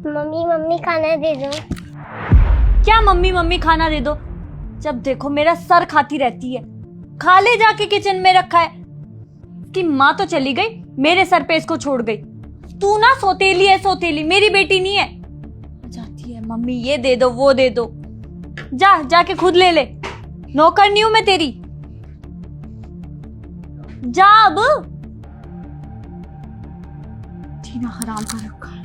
Mummy mummy खाना दे दो। क्या मम्मी मम्मी खाना दे दो? जब देखो मेरा सर खाती रहती है। खा ले जाके किचन में रखा है। कि माँ तो चली गई, मेरे सर पे इसको छोड़ गई। तू ना सौतेली है, सौतेली, मेरी बेटी नहीं है। जाती है मम्मी ये दे दो वो दे दो। जाके खुद ले ले, नौकर नहीं हूं मैं तेरी। जा अब। जीना हराम कर रखा है।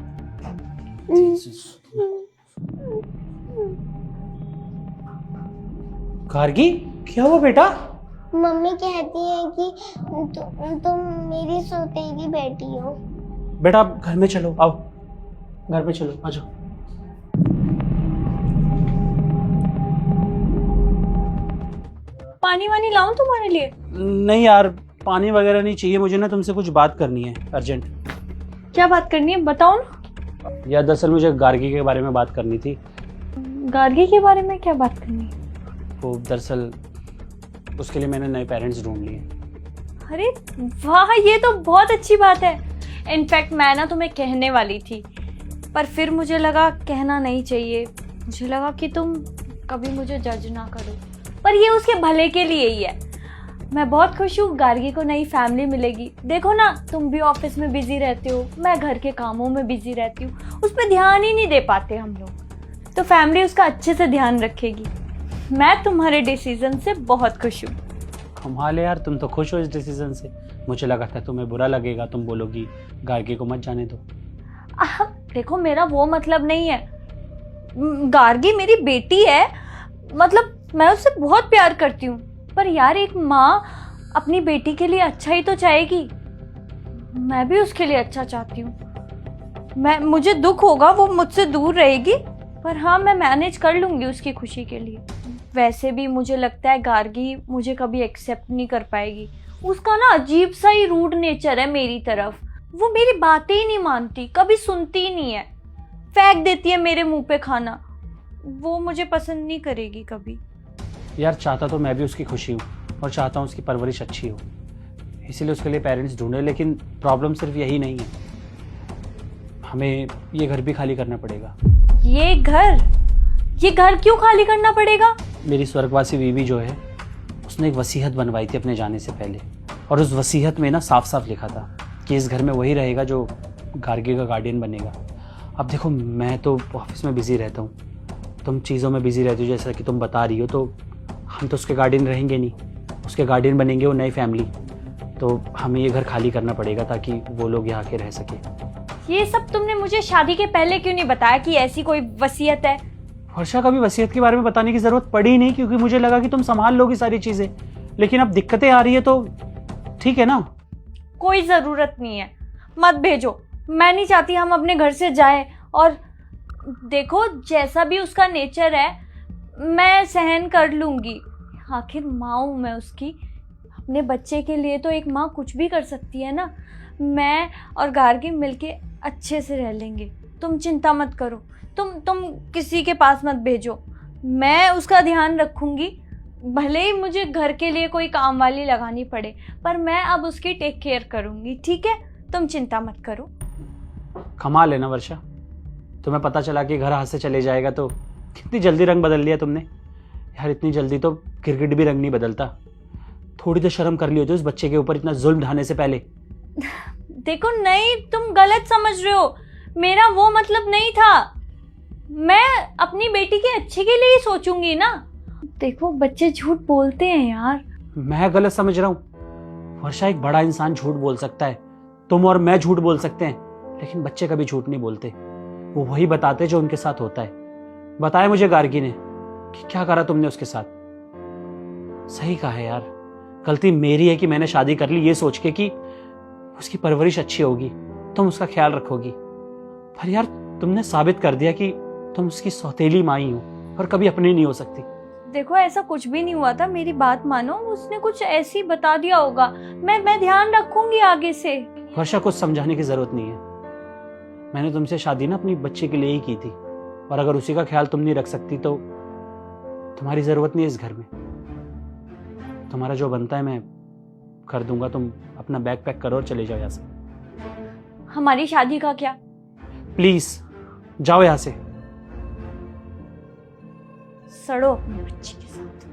गार्गी, क्या हुआ बेटा? मम्मी कहती है कि तुम मेरी सौतेली बेटी हो। बेटा आप घर में चलो, आओ घर में चलो, आ जाओ। पानी वानी लाऊं तुम्हारे लिए? नहीं यार, पानी वगैरह नहीं चाहिए मुझे ना, तुमसे कुछ बात करनी है अर्जेंट। क्या बात करनी है बताओ ना। यार दरअसल मुझे गार्गी के बारे में बात करनी थी। गार्गी के बारे में क्या बात करनी है? वो दरअसल उसके लिए मैंने नए पेरेंट्स ढूंढ लिए। अरे वाह, ये तो बहुत अच्छी बात है। इनफैक्ट मैं ना तुम्हें कहने वाली थी, पर फिर मुझे लगा कहना नहीं चाहिए। मुझे लगा कि तुम कभी मुझे जज ना करो, पर ये उसके भले के लिए ही है। मैं बहुत खुश हूँ, गार्गी को नई फैमिली मिलेगी। देखो ना, तुम भी ऑफिस में बिजी रहते हो, मैं घर के कामों में बिजी रहती हूँ, उस पर ध्यान ही नहीं दे पाते हम लोग। तो फैमिली उसका अच्छे से ध्यान रखेगी। मैं तुम्हारे डिसीजन से बहुत खुश हूँ। कमाल है यार, तुम तो खुश हो इस डिसीजन से। मुझे लगा था तुम्हें बुरा लगेगा, तुम बोलोगी गार्गी को मत जाने दो। देखो मेरा वो मतलब नहीं है। गार्गी मेरी बेटी है, मतलब मैं उससे बहुत प्यार करती हूँ। पर यार एक माँ अपनी बेटी के लिए अच्छा ही तो चाहेगी। मैं भी उसके लिए अच्छा चाहती हूँ। मुझे दुख होगा, वो मुझसे दूर रहेगी, पर हाँ मैं मैनेज कर लूँगी उसकी खुशी के लिए। वैसे भी मुझे लगता है गार्गी मुझे कभी एक्सेप्ट नहीं कर पाएगी। उसका ना अजीब सा ही रूड नेचर है मेरी तरफ। वो मेरी बातें ही नहीं मानती, कभी सुनती ही नहीं है, फेंक देती है मेरे मुंह पे खाना। वो मुझे पसंद नहीं करेगी कभी। यार चाहता तो मैं भी उसकी खुशी हूँ और चाहता हूँ उसकी परवरिश अच्छी हो, इसीलिए उसके लिए पेरेंट्स ढूंढे। लेकिन प्रॉब्लम सिर्फ यही नहीं है, हमें ये घर भी खाली करना पड़ेगा। ये घर क्यों खाली करना पड़ेगा? मेरी स्वर्गवासी बीवी जो है, उसने एक वसीयत बनवाई थी अपने जाने से पहले, और उस वसीयत में ना साफ साफ लिखा था कि इस घर में वही रहेगा जो गार्गी का गार्डियन बनेगा। अब देखो मैं तो ऑफिस में बिजी रहता हूँ, तुम चीज़ों में बिजी रहती हो जैसा कि तुम बता रही हो, तो हम तो उसके गार्डियन रहेंगे नहीं, उसके गार्डियन बनेंगे वो नई फैमिली। तो हमें ये घर खाली करना पड़ेगा ताकि वो लोग यहाँ के रह सके। ये सब तुमने मुझे शादी के पहले क्यों नहीं बताया कि ऐसी कोई वसीयत है? वर्षा, कभी वसीयत के बारे में बताने की जरूरत पड़ी नहीं, क्योंकि मुझे लगा कि तुम संभाल लोगी सारी चीजें। लेकिन अब दिक्कतें आ रही है तो ठीक है ना। कोई जरूरत नहीं है, मत भेजो। मैं नहीं चाहती हम अपने घर से जाएं। और देखो जैसा भी उसका नेचर है मैं सहन कर लूंगी, आखिर माँ हूं मैं उसकी। अपने बच्चे के लिए तो एक माँ कुछ भी कर सकती है ना। मैं और गार्गी मिलके अच्छे से रह लेंगे, तुम चिंता मत करो। तुम किसी के पास मत भेजो, मैं उसका ध्यान रखूंगी। भले ही मुझे घर के लिए कोई काम वाली लगानी पड़े, पर मैं अब उसकी टेक केयर करूंगी, ठीक है? तुम चिंता मत करो। कमाल है ना वर्षा, तुम्हें पता चला कि घर हाथ से चले जाएगा तो कितनी जल्दी रंग बदल लिया तुमने। यार इतनी जल्दी तो गिरगिट भी रंग नहीं बदलता। थोड़ी तो शर्म कर ली होती उस बच्चे के ऊपर इतना जुल्म ढाने से पहले। देखो नहीं, तुम गलत समझ रहे हो, मेरा वो मतलब नहीं था। मैं अपनी बेटी के अच्छे के लिए ही सोचूंगी ना। देखो बच्चे झूठ बोलते हैं यार। मैं गलत समझ रहा हूँ वर्षा? एक बड़ा इंसान झूठ बोल सकता है, तुम और मैं झूठ बोल सकते हैं, लेकिन बच्चे कभी झूठ नहीं बोलते। वो वही बताते जो उनके साथ होता है। बताया मुझे गार्गी ने कि क्या करा तुमने उसके साथ। सही कहा है यार, गलती मेरी है कि मैंने शादी कर ली ये सोच के कि उसकी परवरिश अच्छी होगी, तुम उसका ख्याल रखोगी। पर यार तुमने साबित कर दिया कि तुम उसकी सौतेली माँ ही हो और कभी अपनी नहीं हो सकती। देखो ऐसा कुछ भी नहीं हुआ था, मेरी बात मानो। उसने कुछ ऐसी बता दिया होगा, मैं ध्यान रखूंगी आगे से। वर्षा, कुछ समझाने की जरूरत नहीं है। मैंने तुमसे शादी ना अपनी बच्चे के लिए ही की थी, और अगर उसी का ख्याल तुम नहीं रख सकती तो तुम्हारी जरूरत नहीं है इस घर में। तुम्हारा जो बनता है मैं कर दूंगा, तुम अपना बैग पैक करो और चले जाओ यहाँ से। हमारी शादी का क्या? प्लीज जाओ यहाँ से। सड़ो अपनी बच्ची के साथ।